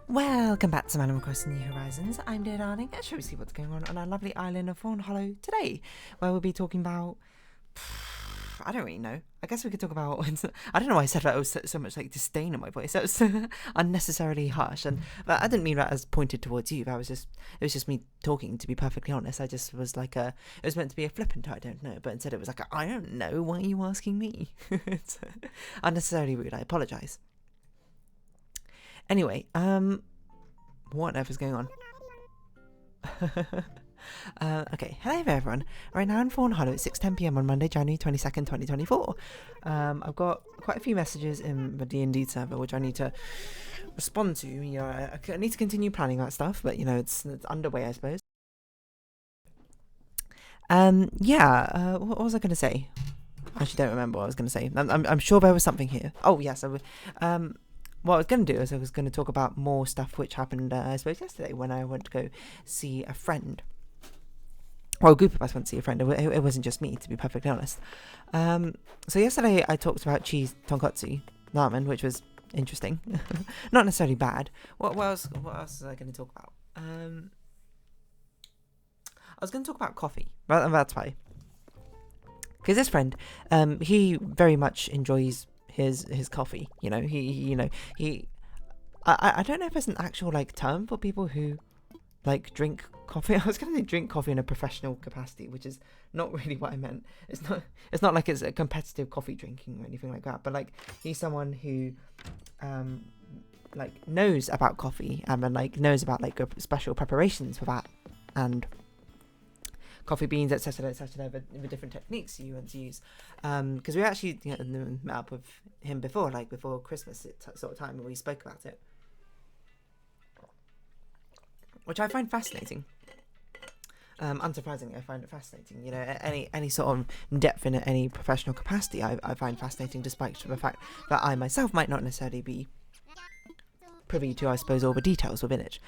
Welcome back to Animal Crossing New Horizons. I'm dear darling. Let's see what's going on our lovely island of Fawnhollow today, where we'll be talking about... I don't really know. I guess we could talk about... I don't know why I said that. It was so much like disdain in my voice. That was unnecessarily harsh. And but I didn't mean that as pointed towards you. It was just me talking, to be perfectly honest. I just was like it was meant to be a flippant, I don't know. But instead it was like, I don't know. Why are you asking me? It's unnecessarily rude. I apologise. Anyway, what on earth is going on? Okay, hello there everyone. Right now in Fawnhallow at 6:10 PM on Monday, January 22nd, 2024. I've got quite a few messages in the D&D server which I need to respond to. You know, I need to continue planning that stuff, but you know, it's underway, I suppose. What was I going to say? I actually don't remember what I was going to say. I'm sure there was something here. Oh yes, what I was going to do is I was going to talk about more stuff which happened, I suppose, yesterday when I went to go see a friend. Well, a group of us went to see a friend. It wasn't just me, to be perfectly honest. So yesterday I talked about cheese tonkatsu ramen, which was interesting. Not necessarily bad. What else was I going to talk about? I was going to talk about coffee. That's why. Because this friend, he very much enjoys his coffee. You know, I don't know if there's an actual like term for people who like drink coffee. I was going to say drink coffee in a professional capacity, which is not really what I meant. It's not like it's a competitive coffee drinking or anything like that, but like he's someone who like knows about coffee and like knows about like special preparations for that and coffee beans, etc., the different techniques you want to use. Because we actually met up with him before Christmas sort of time, and we spoke about it, which I find fascinating. Unsurprisingly, I find it fascinating. You know, any sort of depth in any professional capacity, I find fascinating, despite the fact that I myself might not necessarily be privy to, I suppose, all the details within it.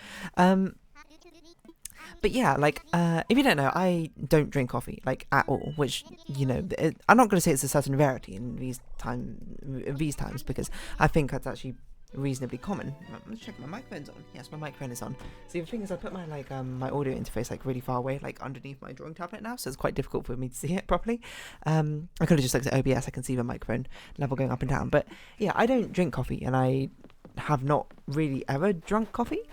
But yeah, like, if you don't know, I don't drink coffee, like, at all, which, you know, I'm not going to say it's a certain rarity in these times, because I think that's actually reasonably common. Let's check, my microphone's on. Yes, my microphone is on. See, the thing is, I put my, like, my audio interface, like, really far away, like, underneath my drawing tablet now, so it's quite difficult for me to see it properly. I could have just looked at OBS, I can see the microphone level going up and down, but, yeah, I don't drink coffee, and I have not really ever drunk coffee.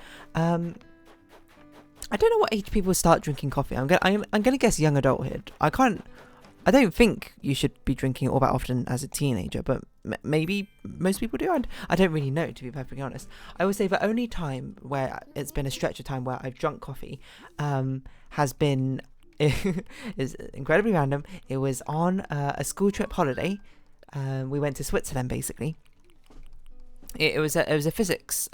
I don't know what age people start drinking coffee. I'm gonna guess young adulthood. I don't think you should be drinking it all that often as a teenager, but maybe most people do. I don't really know, to be perfectly honest. I would say the only time where it's been a stretch of time where I've drunk coffee has been is incredibly random. It was on a school trip holiday. We went to Switzerland, basically. It was a physics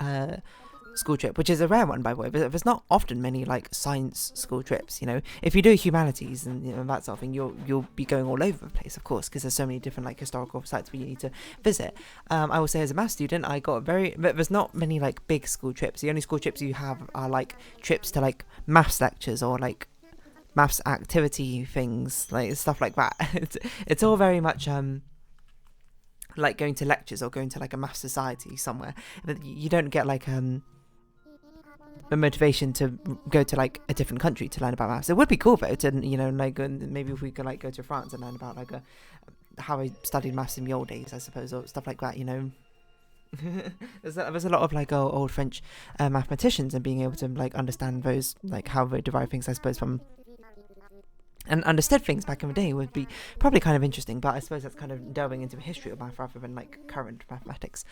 school trip, which is a rare one, by the way, but there's not often many like science school trips. You know, if you do humanities and you know that sort of thing, you'll be going all over the place, of course, because there's so many different like historical sites where you need to visit. I will say, as a maths student, there's not many like big school trips. The only school trips you have are like trips to like maths lectures or like maths activity things, like stuff like that. It's all very much like going to lectures or going to like a maths society somewhere, but you don't get like a motivation to go to like a different country to learn about maths. It would be cool though to, you know, like maybe if we could like go to France and learn about like how I studied maths in the old days, I suppose, or stuff like that, you know. there's a lot of like old French mathematicians, and being able to like understand those, like how they derive things, I suppose, from and understood things back in the day would be probably kind of interesting. But I suppose that's kind of delving into the history of math rather than like current mathematics.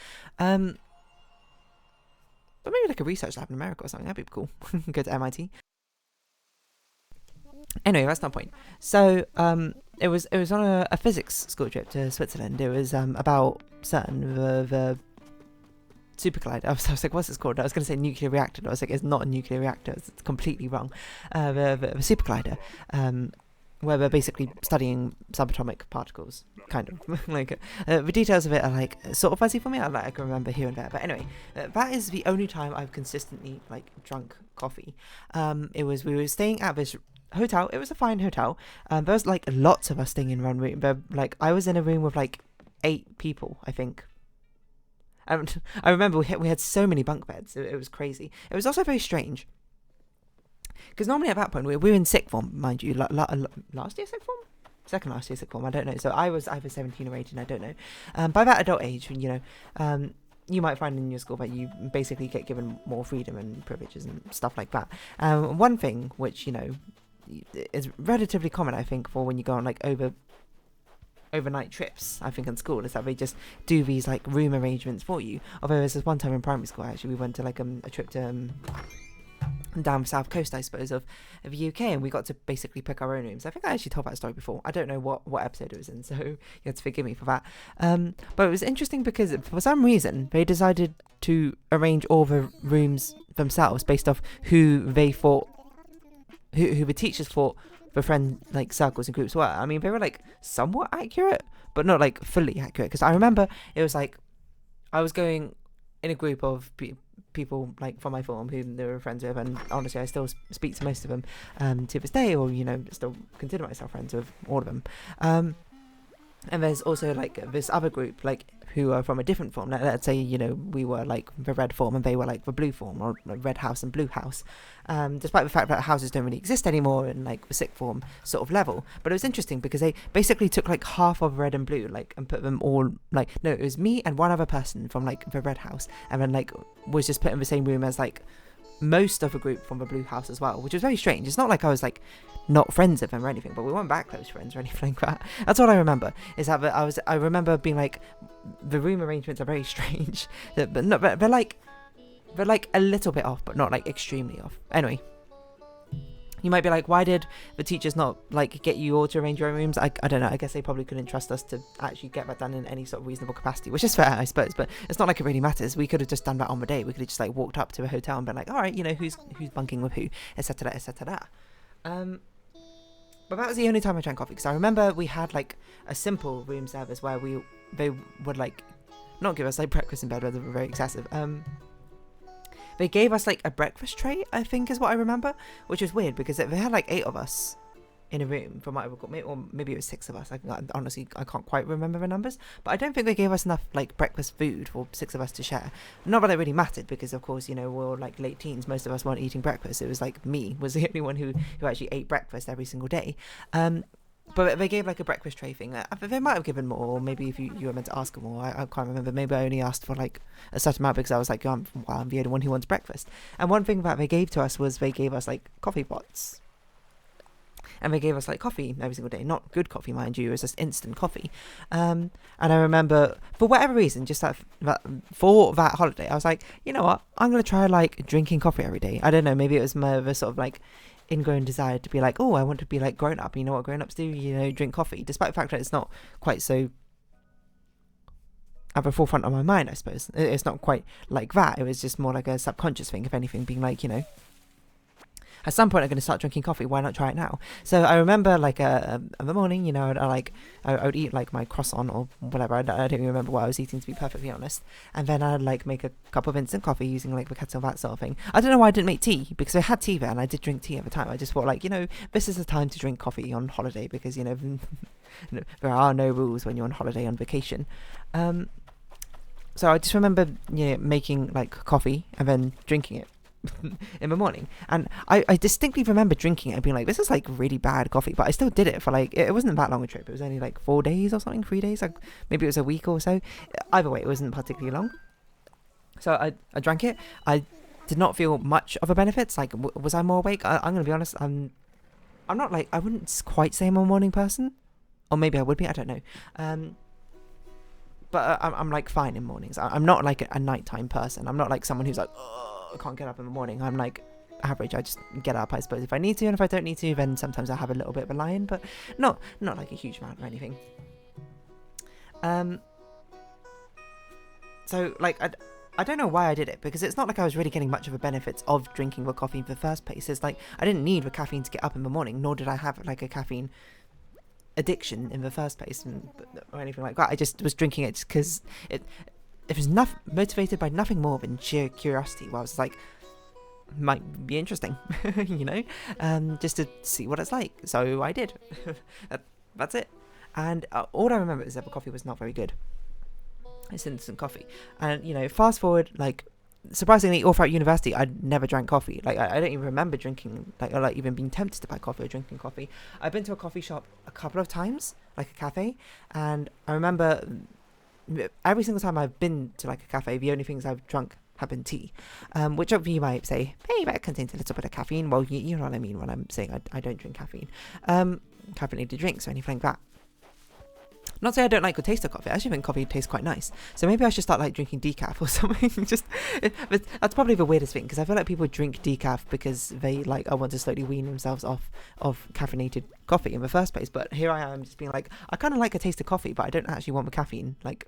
But maybe like a research lab in America or something, that'd be cool. Go to MIT. Anyway, that's not the point. So, it was on a physics school trip to Switzerland. It was about CERN, the super collider. I was like, what's this called? I was going to say nuclear reactor. I was like, it's not a nuclear reactor. It's completely wrong. The super collider, where we're basically studying subatomic particles, kind of. Like, the details of it are like sort of fuzzy for me. I can remember here and there. But anyway, that is the only time I've consistently like drunk coffee. We were staying at this hotel. It was a fine hotel. There was like lots of us staying in one room. But like I was in a room with like 8 people, I think. I remember we had so many bunk beds. It was crazy. It was also very strange because normally at that point we were in sixth form, mind you, last year sixth form, second last year sixth form. I don't know. So I was either 17 or 18. I don't know. By that adult age, you might find in your school that you basically get given more freedom and privileges and stuff like that. One thing which is relatively common, I think, for when you go on like overnight trips, I think, in school, is that they just do these like room arrangements for you. Although there's this one time in primary school, actually, we went to like a trip to down the south coast, I suppose, of the UK, and we got to basically pick our own rooms. I think I actually told that story before. I don't know what episode it was in, so you have to forgive me for that. But it was interesting because for some reason they decided to arrange all the rooms themselves based off who they thought, who the teachers thought the friend like circles and groups were. I mean, they were like somewhat accurate, but not like fully accurate. Because I remember it was like I was going in a group of people like from my form who they were friends with, and honestly I still speak to most of them to this day, or still consider myself friends with all of them. And there's also like this other group like who are from a different form. Let's say we were like the red form and they were like the blue form, or like red house and blue house, despite the fact that houses don't really exist anymore in like the sixth form sort of level. But it was interesting because they basically took like half of red and blue like and put them all like, no, it was me and one other person from like the red house, and then like was just put in the same room as like most of a group from the blue house as well, which was very strange. It's not like I was like not friends with them or anything, but we weren't that close friends or anything like that. That's all I remember, is that I remember being like, the room arrangements are very strange, but they're like a little bit off, but not like extremely off. Anyway, you might be like, why did the teachers not like get you all to arrange your own rooms? I don't know. I guess they probably couldn't trust us to actually get that done in any sort of reasonable capacity, which is fair, I suppose. But it's not like it really matters. We could have just done that on the day. We could have just like walked up to a hotel and been like, all right, who's bunking with who, etc., etc. But that was the only time I drank coffee, because I remember we had like a simple room service where they would like not give us like breakfast in bed, where they were very excessive. They gave us like a breakfast tray, I think is what I remember, which was weird because they had like 8 of us in a room from what I recall, or maybe it was 6 of us. Honestly, I can't quite remember the numbers, but I don't think they gave us enough like breakfast food for 6 of us to share. Not that it really mattered, because of course, we're all like late teens, most of us weren't eating breakfast. It was like me was the only one who actually ate breakfast every single day. But they gave like a breakfast tray thing. They might have given more, or maybe if you were meant to ask for more, I can't remember. Maybe I only asked for like a certain amount because I was like, I'm the only one who wants breakfast. And one thing that they gave to us was they gave us like coffee pots. And they gave us like coffee every single day. Not good coffee, mind you. It was just instant coffee. And I remember, for whatever reason, just for that holiday, I was like, you know what? I'm going to try like drinking coffee every day. I don't know. Maybe it was more of a sort of like ingrown desire to be like, oh, I want to be like grown up. You know what grown-ups do? Drink coffee. Despite the fact that it's not quite so at the forefront of my mind, I suppose. It's not quite like that. It was just more like a subconscious thing, if anything, being like, at some point I'm going to start drinking coffee. Why not try it now? So I remember like in the morning, I would eat like my croissant or whatever. I don't even remember what I was eating, to be perfectly honest. And then I'd like make a cup of instant coffee using like the kettle, that sort of thing. I don't know why I didn't make tea, because I had tea there and I did drink tea at the time. I just thought like, this is the time to drink coffee on holiday, because there are no rules when you're on holiday on vacation. So I just remember making like coffee and then drinking it in the morning, and I distinctly remember drinking it and being like, this is like really bad coffee, but I still did it for like, it wasn't that long a trip. It was only like 4 days or something, 3 days, like maybe it was a week or so. Either way, it wasn't particularly long. So I drank it. I did not feel much of a benefits. Like, was I more awake? I'm gonna be honest, I'm not like, I wouldn't quite say I'm a morning person, or maybe I would be, I don't know. But I'm like fine in mornings. I'm not like a nighttime person. I'm not like someone who's like, oh, I can't get up in the morning. I'm like average. I just get up, I suppose, if I need to, and if I don't need to, then sometimes I have a little bit of a lie-in, but not like a huge amount or anything. So like I don't know why I did it, because it's not like I was really getting much of a benefits of drinking the coffee in the first place. It's like I didn't need the caffeine to get up in the morning, nor did I have like a caffeine addiction in the first place or anything like that. I just was drinking it because it was motivated by nothing more than sheer curiosity. Well, I was like, might be interesting, just to see what it's like. So I did. That's it. And all I remember is that the coffee was not very good. It's instant coffee. And, you know, fast forward, like, surprisingly, all throughout university, I never drank coffee. Like, I don't even remember drinking, like, or, like, even being tempted to buy coffee or drinking coffee. I've been to a coffee shop a couple of times, like a cafe, and I remember every single time I've been to, like, a cafe, the only things I've drunk have been tea, which you might say, hey, that contains a little bit of caffeine. Well, you know what I mean when I'm saying I don't drink caffeine. Caffeinated drinks or anything like that. Not say I don't like the taste of coffee. I actually think coffee tastes quite nice. So maybe I should start like drinking decaf or something. But that's probably the weirdest thing, because I feel like people drink decaf because they like want to slowly wean themselves off of caffeinated coffee in the first place. But here I am just being like, I kind of like a taste of coffee, but I don't actually want the caffeine like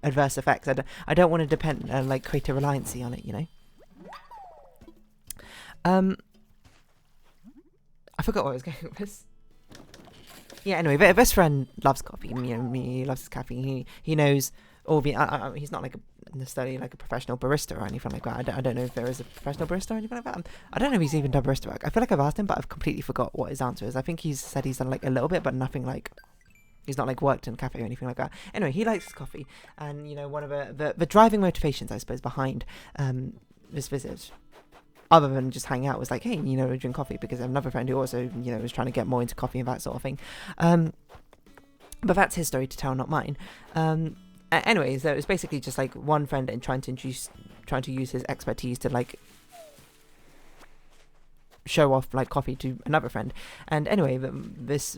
adverse effects. I don't want to depend like create a reliance on it, you know. I forgot what I was going with this. Yeah, anyway, but best friend loves coffee. You know, he loves his caffeine. He knows all the. He's not like necessarily like a professional barista or anything like that. I don't know if there is a professional barista or anything like that. I don't know if he's even done barista work. I feel like I've asked him, but I've completely forgot what his answer is. I think he's said he's done like a little bit, but nothing like. He's not like worked in a cafe or anything like that. Anyway, he likes his coffee, and you know, one of the driving motivations, I suppose, behind this visit, other than just hang out, was like, hey, you know, drink coffee, because I have another friend who also, you know, was trying to get more into coffee and that sort of thing. But that's his story to tell, not mine. Anyway, so it was basically just like one friend and trying to use his expertise to like show off like coffee to another friend. And anyway, this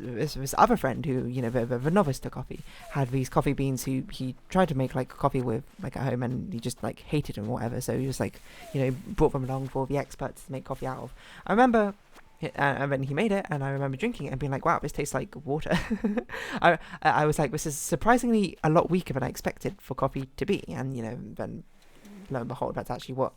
other friend who, you know, the novice to coffee, had these coffee beans who he tried to make like coffee with like at home, and he just like hated them or whatever, so he was like, you know, brought them along for the experts to make coffee out of. I remember and then he made it, and I remember drinking it and being like, wow, this tastes like water. I was like, this is surprisingly a lot weaker than I expected for coffee to be. And you know, then lo and behold, that's actually what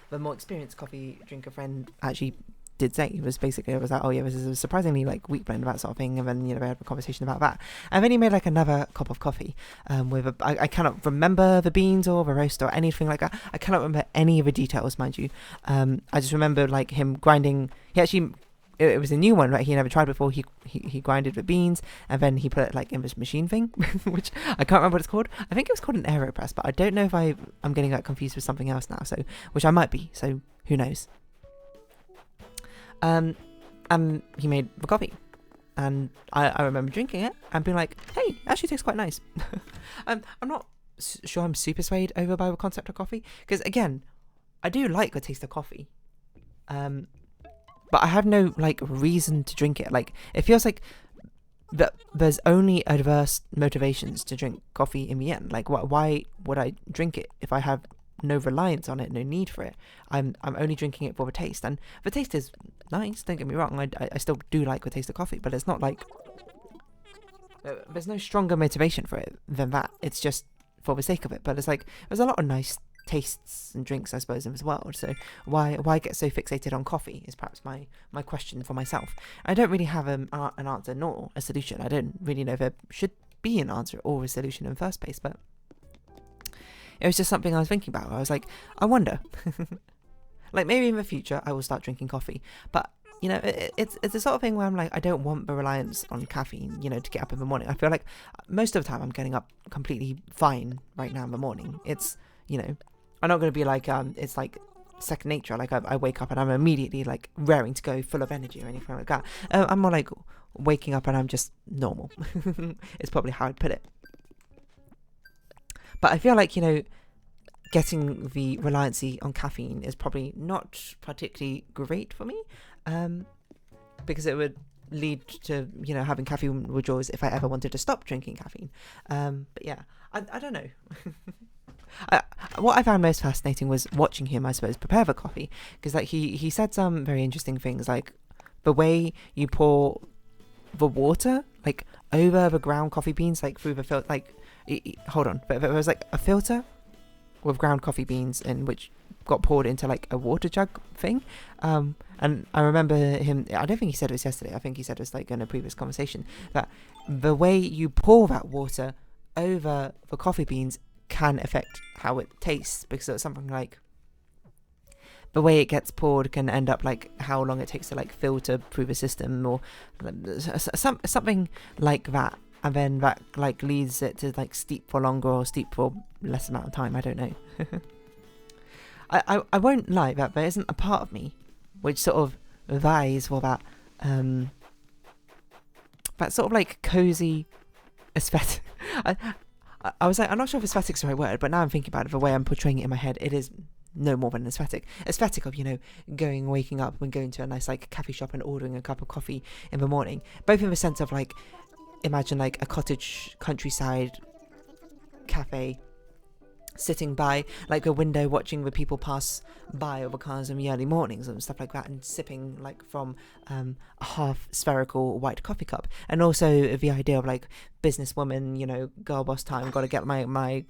the more experienced coffee drinker friend actually did say. It was basically, I was like, oh yeah, this is a surprisingly like weak blend, that sort of thing. And then, you know, we had a conversation about that, and then he made like another cup of coffee with I cannot remember the beans or the roast or anything like that. I cannot remember any of the details, mind you. I just remember like him grinding. He actually, it was a new one, right? He never tried before. He grinded the beans, and then he put it like in this machine thing, which I can't remember what it's called. I think it was called an AeroPress, but I don't know if I'm getting that confused with something else now. So, which I might be. So who knows? And he made the coffee, and I remember drinking it and being like, hey, it actually tastes quite nice. I'm not sure I'm super swayed over by the concept of coffee, because again, I do like the taste of coffee, but I have no like reason to drink it. Like, it feels like that there's only adverse motivations to drink coffee in the end. Like, why would I drink it if I have no reliance on it, no need for it? I'm only drinking it for the taste, and the taste is nice, don't get me wrong. I still do like the taste of coffee, but it's not like there's no stronger motivation for it than that. It's just for the sake of it. But it's like, there's a lot of nice tastes and drinks, I suppose, in this world. So why get so fixated on coffee is perhaps my question for myself. I don't really have an answer nor a solution. I don't really know if there should be an answer or a solution in the first place, but it was just something I was thinking about. I was like, I wonder, like maybe in the future I will start drinking coffee. But you know, it's the sort of thing where I'm like, I don't want the reliance on caffeine, you know, to get up in the morning. I feel like most of the time I'm getting up completely fine right now in the morning. It's, you know, I'm not going to be like, it's like second nature. Like I wake up and I'm immediately like raring to go, full of energy or anything like that. I'm more like waking up and I'm just normal. It's probably how I'd put it. But I feel like, you know, getting the reliancy on caffeine is probably not particularly great for me, because it would lead to, you know, having caffeine withdrawals if I ever wanted to stop drinking caffeine. But yeah, I don't know. What I found most fascinating was watching him, I suppose, prepare the coffee, because like he said some very interesting things, like the way you pour the water like over the ground coffee beans, like through the filter, like hold on, but there was like a filter with ground coffee beans in which got poured into like a water jug thing, and I remember him, I don't think he said it was yesterday, I think he said it was like in a previous conversation, that the way you pour that water over the coffee beans can affect how it tastes, because it's something like the way it gets poured can end up like how long it takes to like filter through the system, or something like that. and then that like leads it to like steep for longer or steep for less amount of time. I don't know. I won't lie that there isn't a part of me which sort of vies for that sort of like cozy aesthetic. I was like, I'm not sure if aesthetic's the right word, but now I'm thinking about it, the way I'm portraying it in my head, it is no more than an aesthetic of, you know, waking up and going to a nice like cafe shop and ordering a cup of coffee in the morning, both in the sense of like, imagine like a cottage countryside cafe, sitting by like a window watching the people pass by over cars in the early mornings and stuff like that, and sipping like from a half spherical white coffee cup. And also the idea of like businesswoman, you know, girl boss time, gotta get my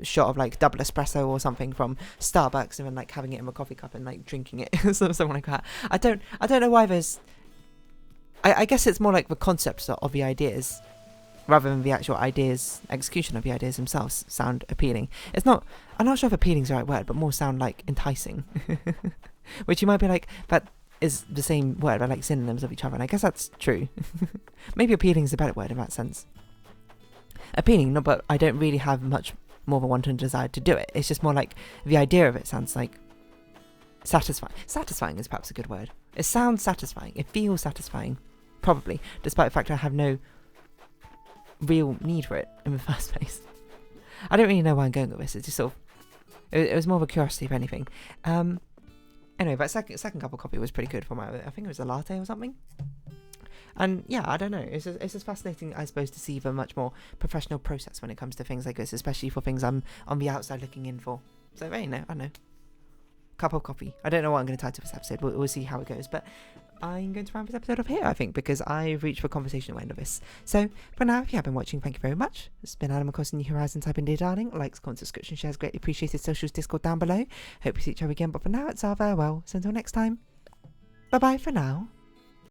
shot of like double espresso or something from Starbucks, and then like having it in my coffee cup and like drinking it something like that. I don't know why there's I guess it's more like the concepts of the ideas rather than the actual ideas, execution of the ideas themselves sound appealing. I'm not sure if appealing is the right word, but more sound like enticing. Which you might be like, that is the same word, but like synonyms of each other, and I guess that's true. Maybe appealing is a better word in that sense. Appealing, no, but I don't really have much more of a wanton desire to do it. It's just more like the idea of it sounds like satisfying. Satisfying is perhaps a good word. It sounds satisfying. It feels satisfying, probably, despite the fact I have no real need for it in the first place. I don't really know why I'm going with this. It's just sort of, it was more of a curiosity if anything. Anyway, that second cup of coffee was pretty good for I think it was a latte or something. And yeah, I don't know. It's just fascinating, I suppose, to see the much more professional process when it comes to things like this, especially for things I'm on the outside looking in for. So I don't know. Cup of coffee. I don't know what I'm going to title this episode. We'll see how it goes. But I'm going to round this episode off here, I think, because I've reached the conversational end of this. So for now, if you have been watching, thank you very much. It's been Animal Crossing New Horizons. I've been Dear Darling. Likes, comments, subscription, shares, greatly appreciated. Socials, Discord down below. Hope you see each other again. But for now, it's our farewell. So until next time, bye bye for now.